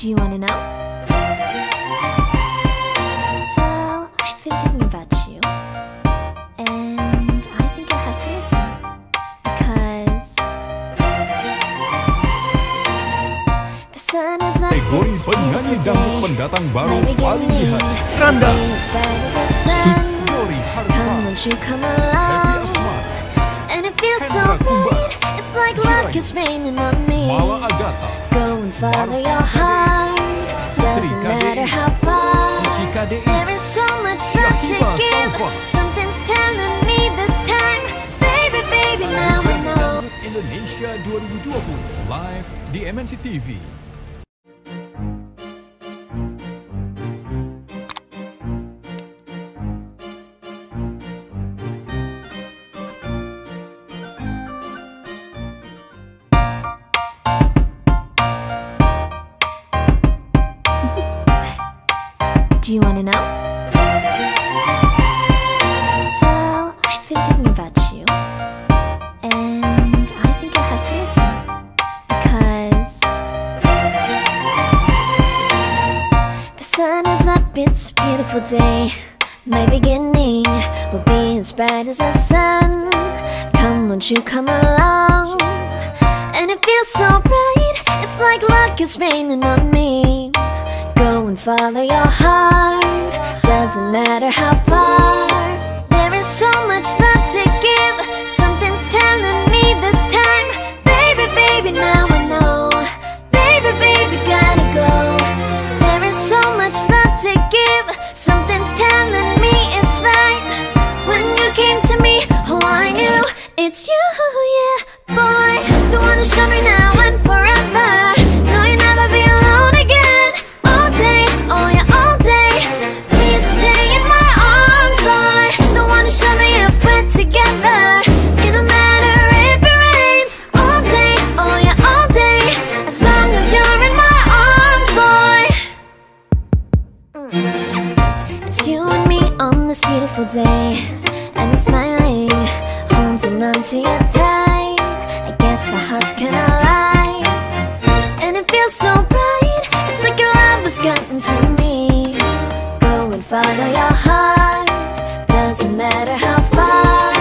Do you wanna know? Well, I've been thinking about you, and I think I have to listen, because the sun is up, Kategori it's penyanyi beautiful dangdut day. pendatang baru My paling beginning, lihat Randa, as bright as the sun. Glory Come Harsa, won't you come Happy along? Asmar, And it feels so Anugrah, right. It's like luck is raining on me. Mala Agata, Go and follow your heart. Doesn't matter how far. Jika, There is so much love to give. Something's telling me this time, baby, baby, now I know. Indonesia 2020 live di MNC TV. Do you wanna know? Well, I've been thinking about you, and I think I have to listen, because the sun is up, it's a beautiful day. My beginning will be as bright as the sun. Come won't you come along? And it feels so right. It's like luck is raining on me. Go and follow your heart. Doesn't matter how far. There is so much love to give. Something's telling me this time, baby, baby, now I know. Baby, baby, gotta go. There is so much love to give. Something's telling me it's right. When you came to me, oh, I knew it's you, yeah, boy. The one who showed me now and forever. No, you'll never be alone again. All day, oh yeah, all day. Please stay in my arms, boy. The one who showed me if we're together. It don't matter if it rains. All day, oh yeah, all day. As long as you're in my arms, boy. It's you and me on this beautiful day, and it's smiling, holding on to you tight. I guess our hearts can align, and it feels so bright. It's like your love has gotten to me. Go and follow your heart. Doesn't matter how far.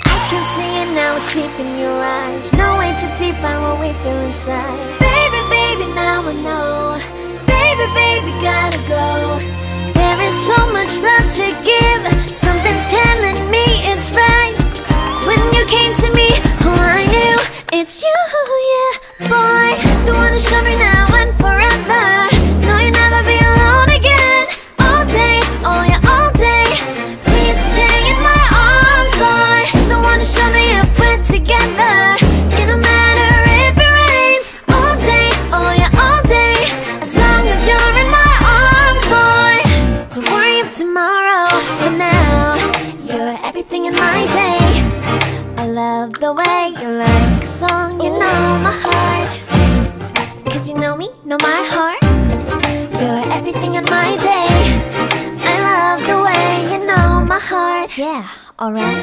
I can see it now, it's deep in your eyes. No way to define what we feel inside. Baby, baby, now I know. Baby, baby, gotta go. There is so much love to give. Something's telling me it's right. When you came to me, oh, I knew it's you, yeah, boy. The one who showed me now and forever. No, you'll never be alone again. All day, oh yeah, all day. Please stay in my arms, boy. The one who showed me if we're together. It don't matter if it rains. All day, oh yeah, all day. As long as you're in my arms, boy. Don't worry of tomorrow. For now, you're everything in my day. I love the way you like a song, you know my heart. Cause you know me, know my heart. You're everything in my day. I love the way you know my heart. Yeah, alright.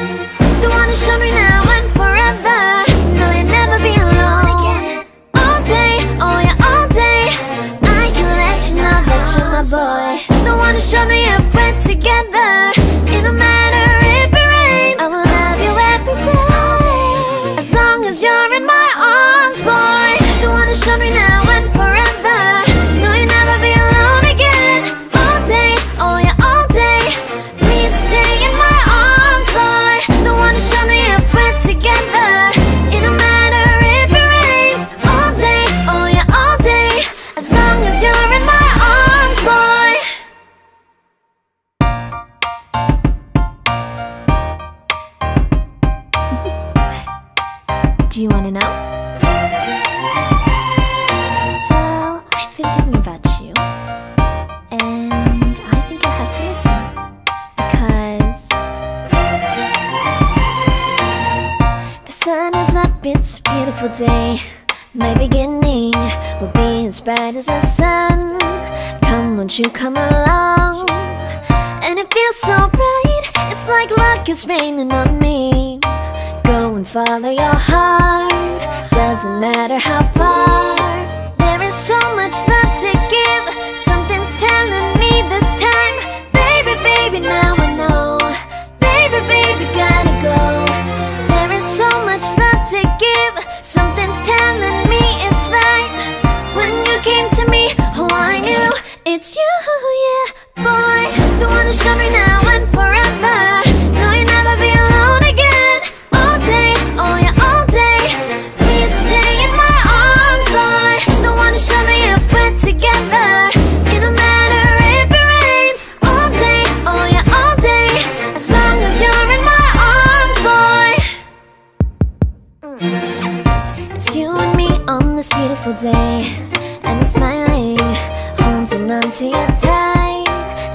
The one who showed me now and forever. No, you'll never be alone again. All day, oh yeah, all day. I can let you know that you're my boy. The one who showed me if we're together. It don't matter if it rains. I will love you every day. As long as you're in my arms, boy. The one who showed me now and forever. No, you'll never be alone again. All day, oh yeah, all day. Please stay in my arms, boy. The one who showed me if we're together. It don't matter if it rains. All day, oh yeah, all day. As long as you're in my arms, boy. Do you wanna know? Well, I've been thinking about you, and I think I have to listen, because the sun is up, it's a beautiful day. My beginning will be as bright as the sun. Come won't you come along? And it feels so right. It's like luck is raining on me. Go and follow your heart. Doesn't matter how far. There is So much love to give. Something's telling me this time, baby, baby, now